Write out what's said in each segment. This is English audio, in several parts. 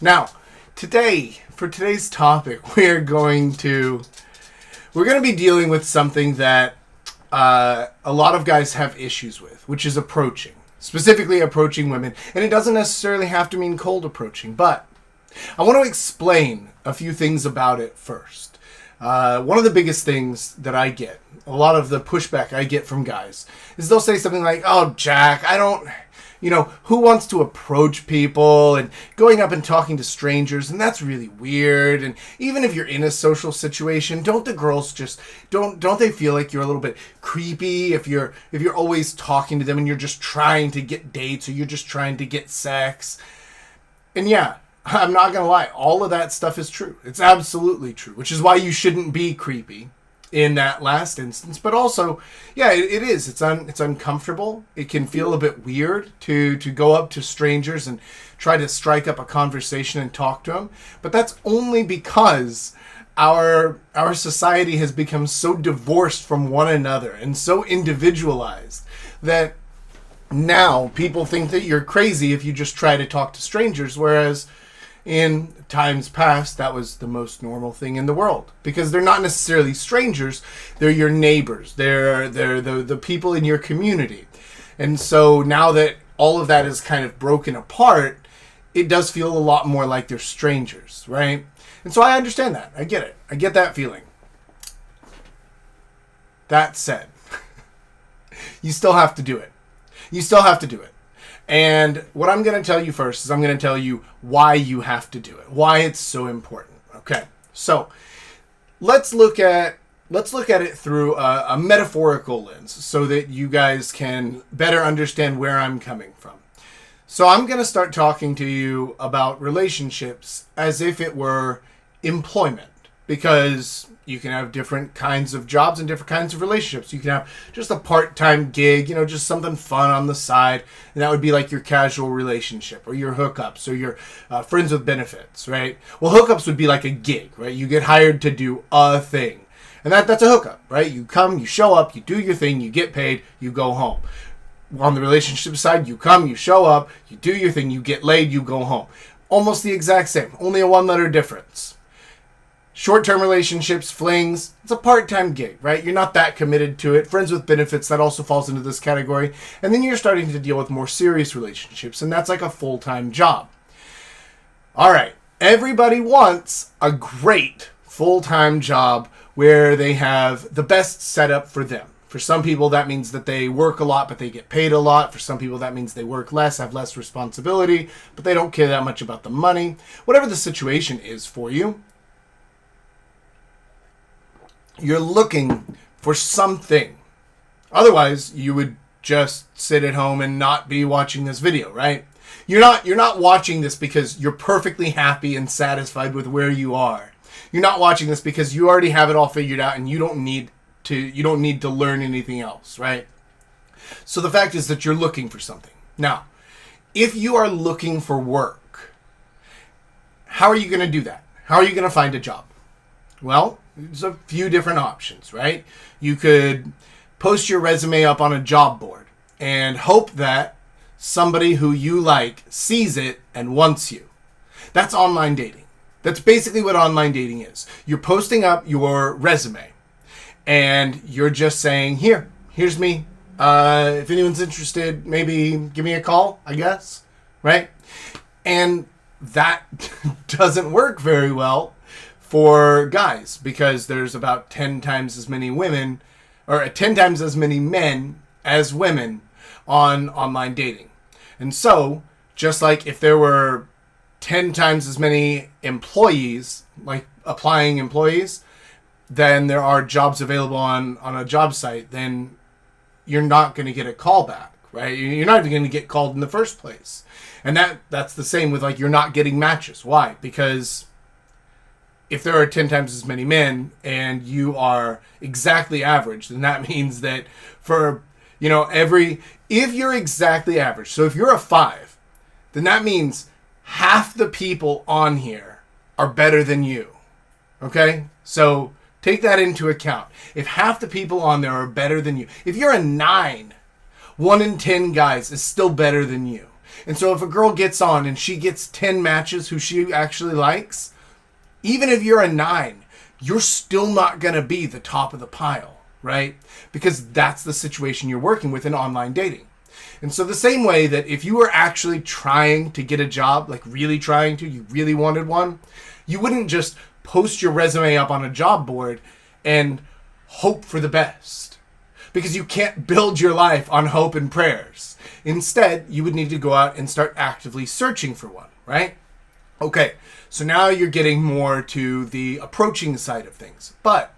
Now, for today's topic, we're going to be dealing with something that a lot of guys have issues with, which is approaching. Specifically approaching women. And it doesn't necessarily have to mean cold approaching, but I want to explain a few things about it first. One of the biggest things that I get, a lot of the pushback I get from guys, is they'll say something like, "Oh, Jack, who wants to approach people and going up and talking to strangers, and that's really weird. And even if you're in a social situation, don't the girls just don't they feel like you're a little bit creepy if you're always talking to them and you're just trying to get dates or you're just trying to get sex?" And yeah, I'm not gonna lie, all of that stuff is true. It's absolutely true, which is why you shouldn't be creepy in that last instance. But also, yeah, it is. It's uncomfortable. It can feel a bit weird to go up to strangers and try to strike up a conversation and talk to them. But that's only because our society has become so divorced from one another and so individualized that now people think that you're crazy if you just try to talk to strangers, whereas in times past, that was the most normal thing in the world, because they're not necessarily strangers. They're your neighbors. They're the people in your community. And so now that all of that is kind of broken apart, it does feel a lot more like they're strangers, right? And so I understand that. I get it. I get that feeling. That said, you still have to do it. You still have to do it. And what I'm going to tell you first is I'm going to tell you why you have to do it, why it's so important. Okay, so let's look at it through a metaphorical lens so that you guys can better understand where I'm coming from. So I'm going to start talking to you about relationships as if it were employment, because you can have different kinds of jobs and different kinds of relationships. You can have just a part-time gig, just something fun on the side, and that would be like your casual relationship or your hookups or your friends with benefits, right? Well, hookups would be like a gig, right? You get hired to do a thing, and that's a hookup, right? You come, you show up, you do your thing, you get paid, you go home. On the relationship side, you come, you show up, you do your thing, you get laid, you go home. Almost the exact same, only a one-letter difference. Short-term relationships, flings, it's a part-time gig, right? You're not that committed to it. Friends with benefits, that also falls into this category. And then you're starting to deal with more serious relationships, and that's like a full-time job. All right, everybody wants a great full-time job where they have the best setup for them. For some people, that means that they work a lot, but they get paid a lot. For some people, that means they work less, have less responsibility, but they don't care that much about the money. Whatever the situation is for you, you're looking for something. Otherwise, you would just sit at home and not be watching this video, right? You're not watching this because you're perfectly happy and satisfied with where you are. You're not watching this because you already have it all figured out and you don't need to learn anything else, right? So the fact is that you're looking for something. Now, if you are looking for work, how are you going to do that? How are you going to find a job? Well, there's a few different options, right? You could post your resume up on a job board and hope that somebody who you like sees it and wants you. That's online dating. That's basically what online dating is. You're posting up your resume and you're just saying, here's me. If anyone's interested, maybe give me a call, I guess, right? And that doesn't work very well for guys, because there's about 10 times as many women, or 10 times as many men as women on online dating. And so, just like if there were 10 times as many employees, like applying employees, then there are jobs available on a job site, then you're not going to get a call back, right? You're not even going to get called in the first place. And that's the same with, like, you're not getting matches. Why? Because if there are 10 times as many men and you are exactly average, then that means that for, if you're exactly average, so if you're a 5, then that means half the people on here are better than you. Okay? So take that into account. If half the people on there are better than you, if you're a 9, 1 in 10 guys is still better than you. And so if a girl gets on and she gets 10 matches who she actually likes, even if you're a 9, you're still not going to be the top of the pile, right? Because that's the situation you're working with in online dating. And so the same way that if you were actually trying to get a job, like really trying to, you really wanted one, you wouldn't just post your resume up on a job board and hope for the best. Because you can't build your life on hope and prayers. Instead, you would need to go out and start actively searching for one, right? Okay, so now you're getting more to the approaching side of things. But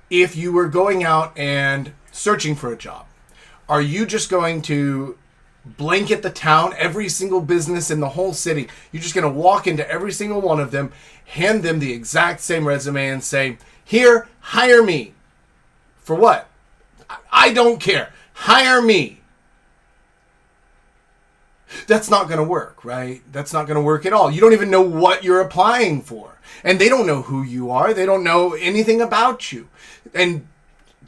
if you were going out and searching for a job, are you just going to blanket the town, every single business in the whole city? You're just going to walk into every single one of them, hand them the exact same resume and say, here, hire me. For what? I don't care. Hire me. That's not going to work, right? That's not going to work at all. You don't even know what you're applying for. And they don't know who you are. They don't know anything about you. And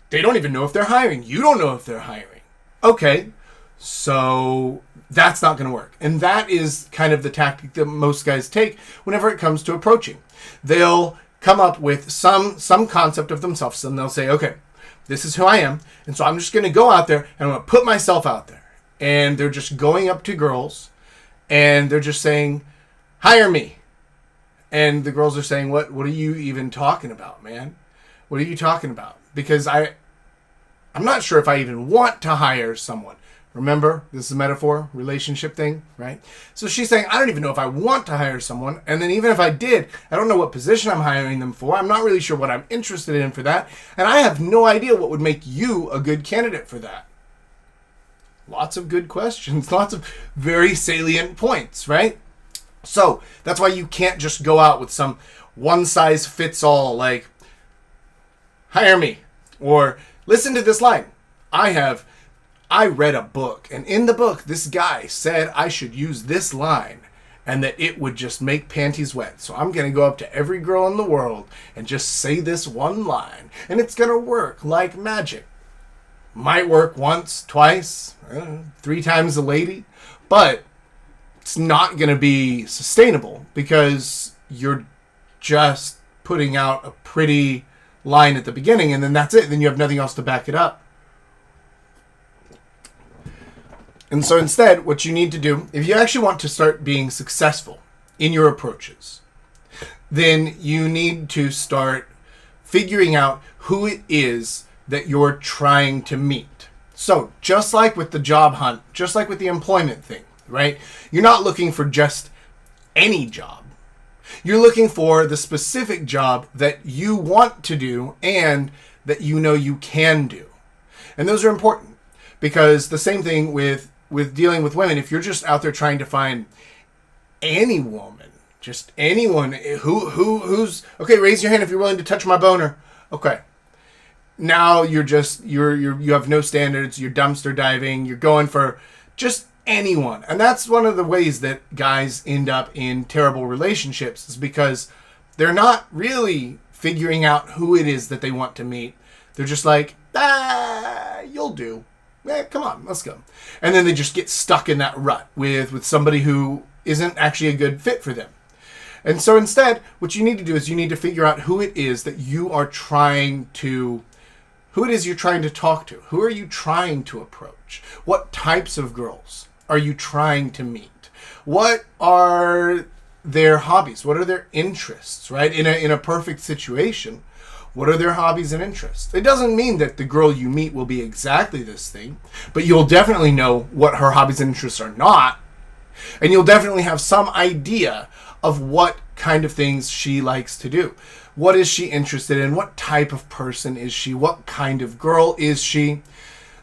they don't even know if they're hiring. You don't know if they're hiring. Okay, so that's not going to work. And that is kind of the tactic that most guys take whenever it comes to approaching. They'll come up with some concept of themselves, and they'll say, okay, this is who I am, and so I'm just going to go out there, and I'm going to put myself out there. And they're just going up to girls, and they're just saying, hire me. And the girls are saying, what are you even talking about, man? What are you talking about? Because I'm not sure if I even want to hire someone. Remember, this is a metaphor, relationship thing, right? So she's saying, I don't even know if I want to hire someone. And then even if I did, I don't know what position I'm hiring them for. I'm not really sure what I'm interested in for that. And I have no idea what would make you a good candidate for that. Lots of good questions, lots of very salient points, right? So that's why you can't just go out with some one-size-fits-all, like, hire me, or listen to this line. I read a book, and in the book, this guy said I should use this line and that it would just make panties wet. So I'm going to go up to every girl in the world and just say this one line, and it's going to work like magic. Might work once, twice, 3 times a lady, but it's not going to be sustainable because you're just putting out a pretty line at the beginning, and then that's it. Then you have nothing else to back it up. And so instead, what you need to do, if you actually want to start being successful in your approaches, then you need to start figuring out who it is that you're trying to meet. So just like with the job hunt, just like with the employment thing, right? You're not looking for just any job. You're looking for the specific job that you want to do and that you know you can do. And those are important because the same thing with dealing with women. If you're just out there trying to find any woman, just anyone who's okay, raise your hand if you're willing to touch my boner. Okay. Now you have no standards, you're dumpster diving, you're going for just anyone. And that's one of the ways that guys end up in terrible relationships, is because they're not really figuring out who it is that they want to meet. They're just like, you'll do. Come on, let's go. And then they just get stuck in that rut with somebody who isn't actually a good fit for them. And so instead, what you need to do is you need to figure out who it is that you are trying to who it is you're trying to talk to. Who are you trying to approach? What types of girls are you trying to meet? What are their hobbies? What are their interests, right? In a perfect situation, what are their hobbies and interests? It doesn't mean that the girl you meet will be exactly this thing, but you'll definitely know what her hobbies and interests are not. And you'll definitely have some idea of what kind of things she likes to do. What is she interested in? What type of person is she? What kind of girl is she?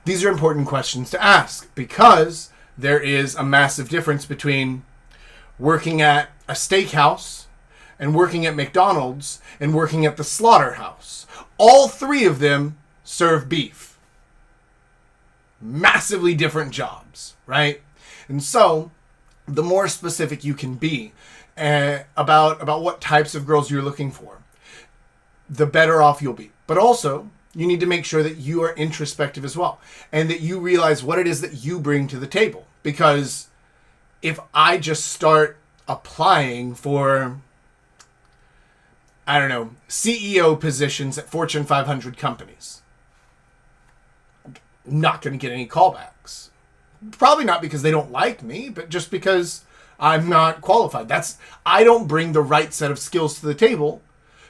These are important questions to ask because there is a massive difference between working at a steakhouse and working at McDonald's and working at the slaughterhouse. All 3 of them serve beef. Massively different jobs, right? And so the more specific you can be about what types of girls you're looking for, the better off you'll be. But also, you need to make sure that you are introspective as well, and that you realize what it is that you bring to the table. Because if I just start applying for, I don't know, CEO positions at Fortune 500 companies, I'm not going to get any callbacks. Probably not because they don't like me, but just because I'm not qualified. I don't bring the right set of skills to the table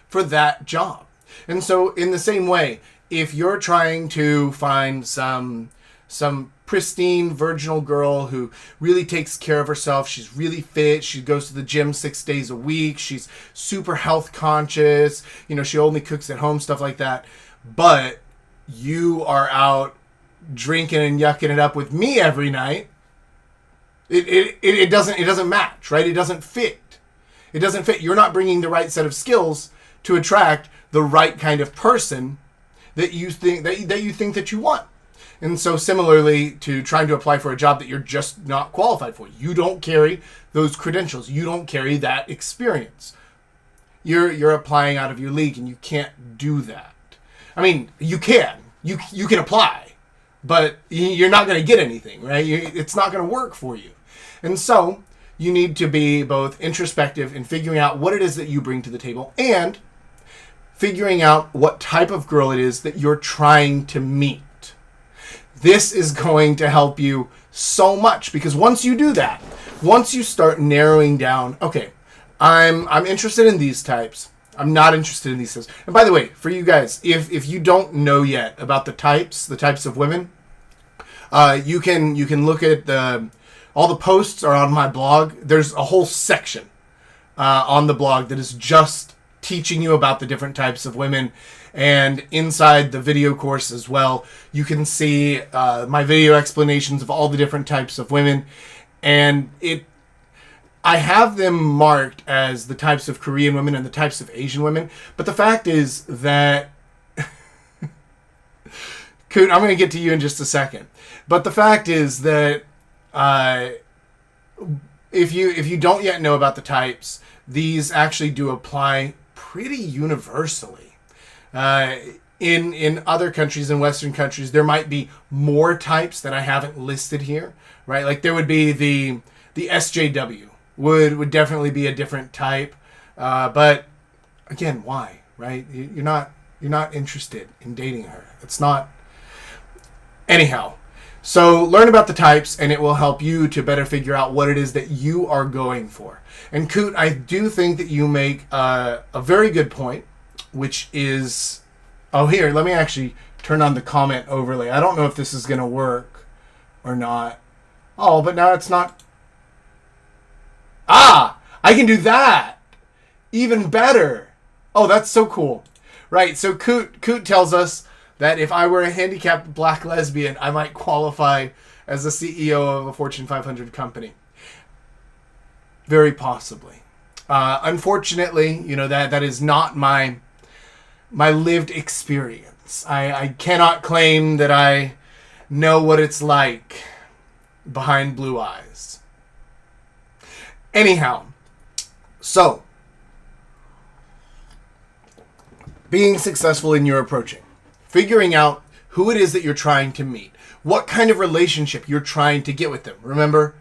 for that job. And so in the same way, if you're trying to find some pristine virginal girl who really takes care of herself, she's really fit, she goes to the gym 6 days a week, she's super health conscious, she only cooks at home, stuff like that, but you are out drinking and yucking it up with me every night, it doesn't match, right? It doesn't fit. It doesn't fit. You're not bringing the right set of skills to attract the right kind of person that you think that you want. And so similarly to trying to apply for a job that you're just not qualified for, you don't carry those credentials, you don't carry that experience. You're applying out of your league, and you can't do that. I mean, you can apply, but you're not going to get anything, right? It's not going to work for you. And so you need to be both introspective in figuring out what it is that you bring to the table, and figuring out what type of girl it is that you're trying to meet. This is going to help you so much, because once you do that, once you start narrowing down, okay, I'm interested in these types, I'm not interested in these types. And by the way, for you guys, if you don't know yet about the types of women, you can look at all the posts are on my blog. There's a whole section on the blog that is just teaching you about the different types of women. And inside the video course as well, you can see my video explanations of all the different types of women. And I have them marked as the types of Korean women and the types of Asian women. But the fact is that Coot, I'm going to get to you in just a second. But the fact is that if you don't yet know about the types, these actually do apply pretty universally. In other countries, in Western countries, there might be more types that I haven't listed here, right? Like there would be the SJW would definitely be a different type, but again, why, right? You're not interested in dating her. It's not. Anyhow, so learn about the types, and it will help you to better figure out what it is that you are going for. And Coot, I do think that you make a very good point, which is, here, let me actually turn on the comment overlay. I don't know if this is going to work or not. Oh, but now it's not. I can do that. Even better. Oh, that's so cool. Right, so Coot tells us that if I were a handicapped black lesbian, I might qualify as the CEO of a Fortune 500 company. Very possibly. Unfortunately, that is not my lived experience. I cannot claim that I know what it's like behind blue eyes. Anyhow, so being successful in your approaching, figuring out who it is that you're trying to meet, what kind of relationship you're trying to get with them. Remember,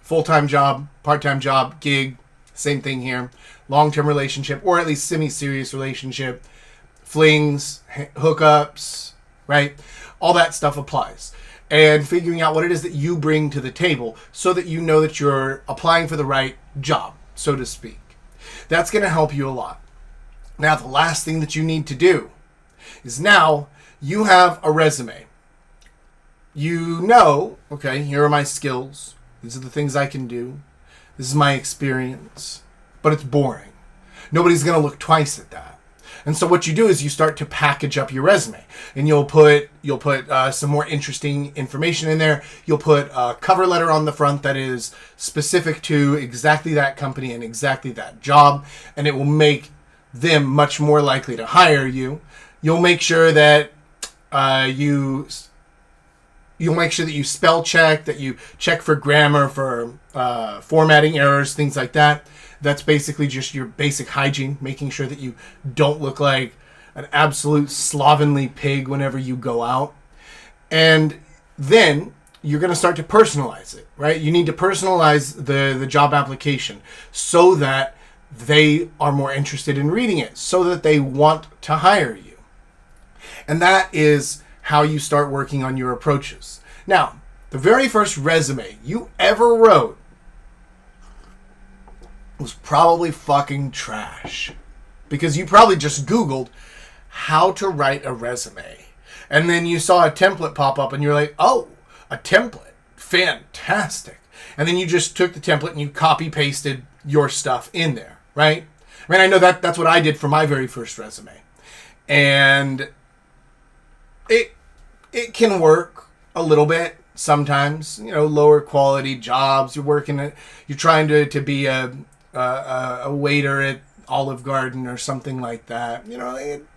full-time job, part-time job, gig, same thing here. Long-term relationship, or at least semi-serious relationship, flings, hookups, right? All that stuff applies. And figuring out what it is that you bring to the table so that you know that you're applying for the right job, so to speak. That's going to help you a lot. Now, the last thing that you need to do is now you have a resume. You know, okay, here are my skills. These are the things I can do. This is my experience. But it's boring. Nobody's going to look twice at that. And so what you do is you start to package up your resume, and you'll put some more interesting information in there. You'll put a cover letter on the front that is specific to exactly that company and exactly that job, and it will make them much more likely to hire you. You'll make sure that you spell check, that you check for grammar, for formatting errors, things like that. That's basically just your basic hygiene, making sure that you don't look like an absolute slovenly pig whenever you go out. And then you're going to start to personalize it, right? You need to personalize the job application so that they are more interested in reading it, so that they want to hire you. And that is how you start working on your approaches. Now, the very first resume you ever wrote was probably fucking trash. Because you probably just Googled how to write a resume. And then you saw a template pop up and you're like, oh, a template. Fantastic. And then you just took the template and you copy pasted your stuff in there, right? I mean, I know that's what I did for my very first resume. And it can work a little bit sometimes, lower quality jobs. You're trying to be a waiter at Olive Garden or something like that.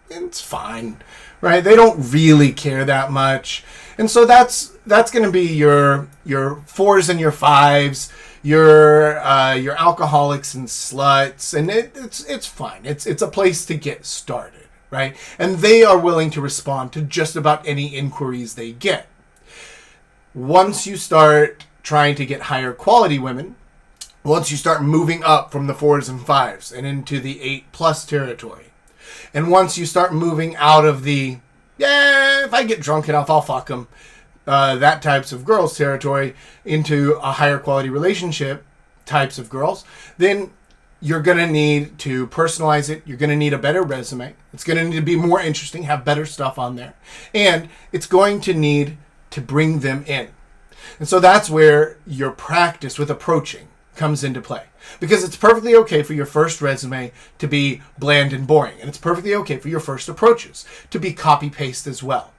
It's fine, right? They don't really care that much. And so that's going to be your 4s and your 5s, your alcoholics and sluts, and it's fine. It's a place to get started, right? And they are willing to respond to just about any inquiries they get. Once you start trying to get higher quality women, once you start moving up from the 4s and 5s and into the 8+ territory, and once you start moving out of the, if I get drunk enough, I'll fuck them, that types of girls territory, into a higher quality relationship types of girls, then you're going to need to personalize it. You're going to need a better resume. It's going to need to be more interesting, have better stuff on there. And it's going to need to bring them in. And so that's where your practice with approaching comes into play. Because it's perfectly okay for your first resume to be bland and boring. And it's perfectly okay for your first approaches to be copy-paste as well.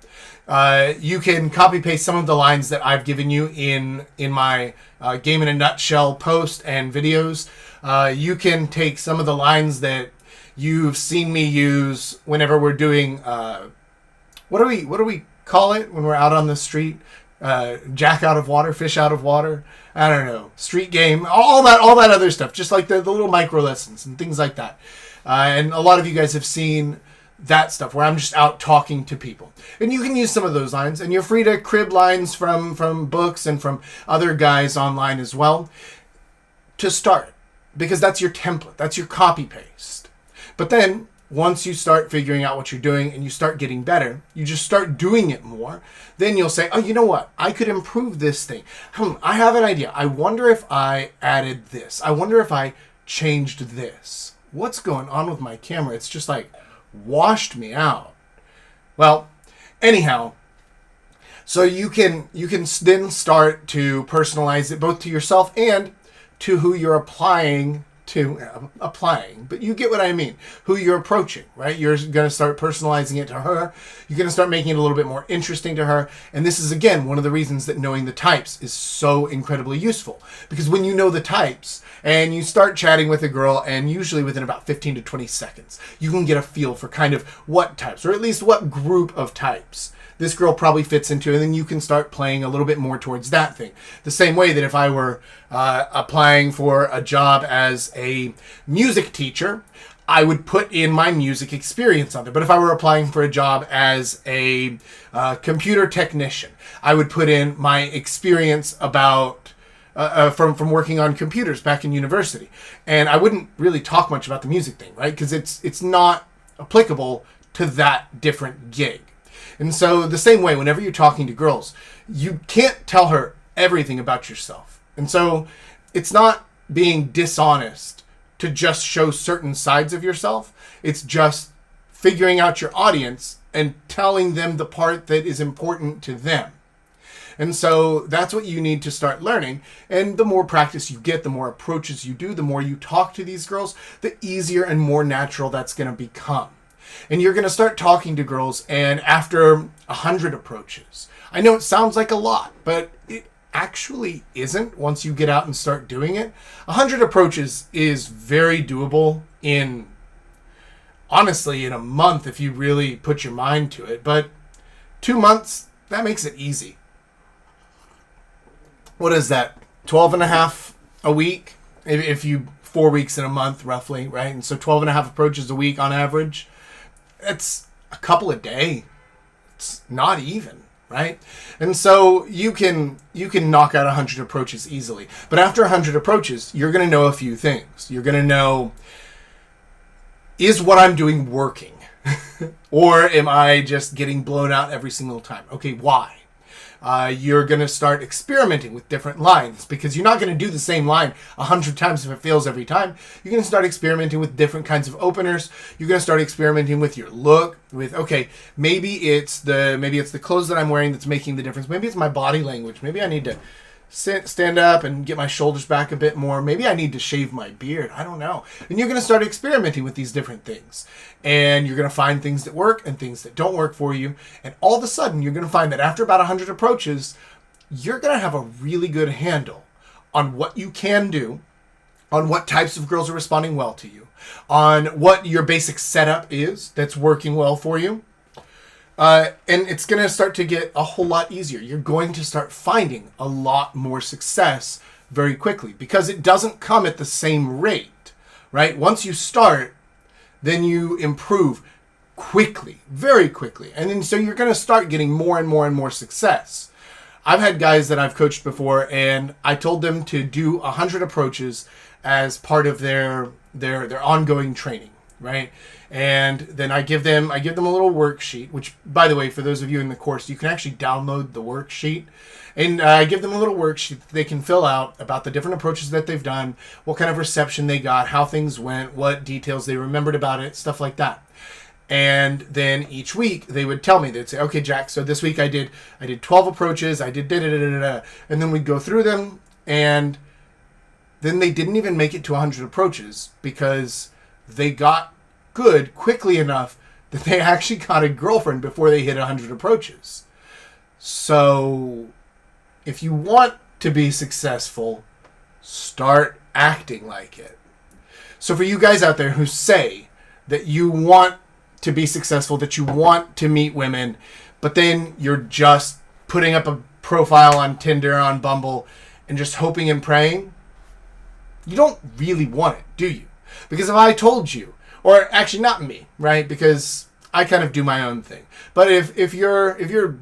You can copy-paste some of the lines that I've given you in my Game in a Nutshell post and videos. You can take some of the lines that you've seen me use whenever we're doing, what do we call it when we're out on the street? Jack out of water, fish out of water. I don't know. Street game, all that other stuff. Just like the little micro lessons and things like that. And a lot of you guys have seen that stuff where I'm just out talking to people. And you can use some of those lines. And you're free to crib lines from books and from other guys online as well to start. Because that's your template. That's your copy paste. But then once you start figuring out what you're doing and you start getting better, you just start doing it more, then you'll say, oh, you know what? I could improve this thing. I have an idea. I wonder if I added this. I wonder if I changed this. What's going on with my camera? It's just like washed me out. Well, anyhow, so you can then start to personalize it both to yourself and to who you're applying, but you get what I mean. Who you're approaching, right? You're going to start personalizing it to her. You're going to start making it a little bit more interesting to her. And this is, again, one of the reasons that knowing the types is so incredibly useful. Because when you know the types and you start chatting with a girl, and usually within about 15 to 20 seconds, you can get a feel for kind of what types, or at least what group of types this girl probably fits into, and then you can start playing a little bit more towards that thing. The same way that if I were applying for a job as a music teacher, I would put in my music experience on there. But if I were applying for a job as a computer technician, I would put in my experience about from working on computers back in university. And I wouldn't really talk much about the music thing, right? Because it's not applicable to that different gig. And so the same way, whenever you're talking to girls, you can't tell her everything about yourself. And so it's not being dishonest to just show certain sides of yourself. It's just figuring out your audience and telling them the part that is important to them. And so that's what you need to start learning. And the more practice you get, the more approaches you do, the more you talk to these girls, the easier and more natural that's going to become. And you're going to start talking to girls, and after 100 approaches, I know it sounds like a lot, but it actually isn't once you get out and start doing it. 100 approaches is very doable honestly, in a month if you really put your mind to it. But 2 months, that makes it easy. What is that? 12 and a half a week? If you 4 weeks in a month, roughly, right? And so 12 and a half approaches a week on average. It's a couple a day. It's not even, right? And so you can knock out 100 approaches easily. But after 100 approaches, you're going to know a few things. You're going to know, is what I'm doing working? Or am I just getting blown out every single time? Okay, why? You're going to start experimenting with different lines, because you're not going to do the same line 100 times if it fails every time. You're going to start experimenting with different kinds of openers. You're going to start experimenting with your look, with, okay, maybe it's the clothes that I'm wearing that's making the difference. Maybe it's my body language. Maybe I need to stand up and get my shoulders back a bit more. Maybe I need to shave my beard. I don't know. And you're going to start experimenting with these different things. And you're going to find things that work and things that don't work for you. And all of a sudden, you're going to find that after about 100 approaches, you're going to have a really good handle on what you can do, on what types of girls are responding well to you, on what your basic setup is that's working well for you. And it's going to start to get a whole lot easier. You're going to start finding a lot more success very quickly, because it doesn't come at the same rate, right? Once you start, then you improve quickly, very quickly. And then so you're going to start getting more and more and more success. I've had guys that I've coached before, and I told them to do 100 approaches as part of their ongoing training, right? And then I give them a little worksheet, which, by the way, for those of you in the course, you can actually download the worksheet. And I give them a little worksheet that they can fill out about the different approaches that they've done, what kind of reception they got, how things went, what details they remembered about it, stuff like that. And then each week they would tell me, they'd say, okay, Jack, so this week I did 12 approaches, I did da-da-da-da-da. And then we'd go through them, and then they didn't even make it to 100 approaches because they got good quickly enough that they actually got a girlfriend before they hit 100 approaches. So if you want to be successful, start acting like it. So for you guys out there who say that you want to be successful, that you want to meet women, but then you're just putting up a profile on Tinder, on Bumble, and just hoping and praying, you don't really want it, do you? Because if I told you, or actually not me, right? Because I kind of do my own thing. But if your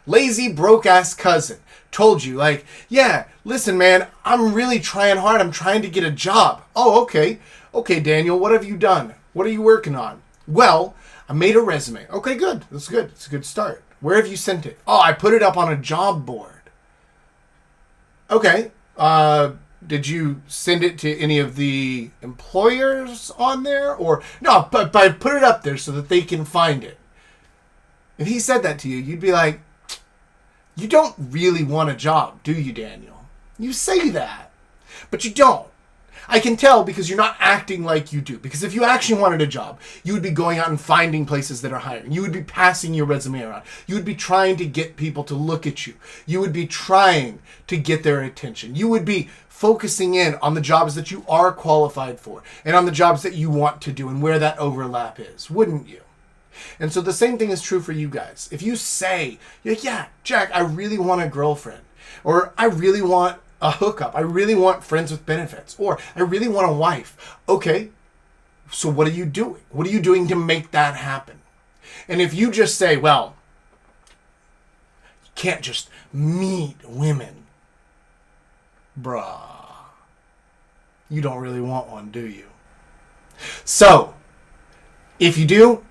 lazy, broke-ass cousin told you, like, yeah, listen, man, I'm really trying hard. I'm trying to get a job. Oh, okay. Okay, Daniel, what have you done? What are you working on? Well, I made a resume. Okay, good. That's good. It's a good start. Where have you sent it? Oh, I put it up on a job board. Okay. Did you send it to any of the employers on there? Or no, but I put it up there so that they can find it. If he said that to you, you'd be like, you don't really want a job, do you, Daniel? You say that, but you don't. I can tell because you're not acting like you do. Because if you actually wanted a job, you would be going out and finding places that are hiring. You would be passing your resume around. You would be trying to get people to look at you. You would be trying to get their attention. You would be focusing in on the jobs that you are qualified for and on the jobs that you want to do and where that overlap is, wouldn't you? And so the same thing is true for you guys. If you say, yeah, Jack, I really want a girlfriend, or I really want a hookup, I really want friends with benefits, or I really want a wife. Okay, so what are you doing? What are you doing to make that happen? And if you just say, well, you can't just meet women, bruh, you don't really want one, do you? So, if you do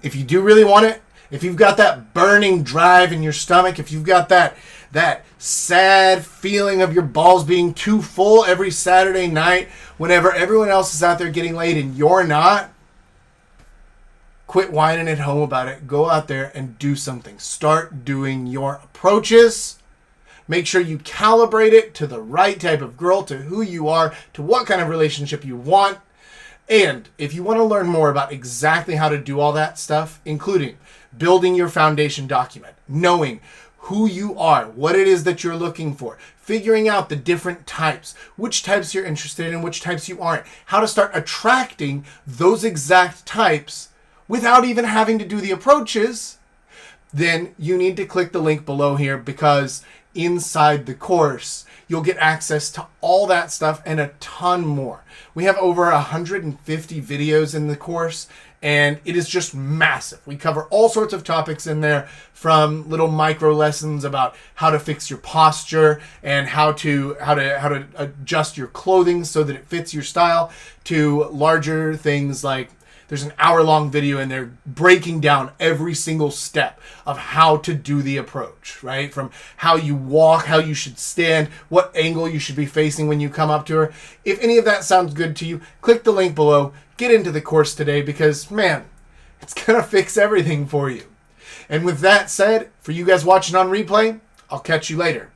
really want it, if you've got that burning drive in your stomach, if you've got that sad feeling of your balls being too full every Saturday night whenever everyone else is out there getting laid and you're not, quit whining at home about it. Go out there and do something. Start doing your approaches. Make sure you calibrate it to the right type of girl, to who you are, to what kind of relationship you want. And if you want to learn more about exactly how to do all that stuff, including building your foundation document, knowing who you are, what it is that you're looking for, figuring out the different types, which types you're interested in, which types you aren't, how to start attracting those exact types without even having to do the approaches, then you need to click the link below here, because inside the course, you'll get access to all that stuff and a ton more. We have over 150 videos in the course, and it is just massive. We cover all sorts of topics in there, from little micro lessons about how to fix your posture and how to adjust your clothing so that it fits your style, to larger things like there's an hour-long video in there breaking down every single step of how to do the approach, right? From how you walk, how you should stand, what angle you should be facing when you come up to her. If any of that sounds good to you, click the link below. Get into the course today because, man, it's going to fix everything for you. And with that said, for you guys watching on replay, I'll catch you later.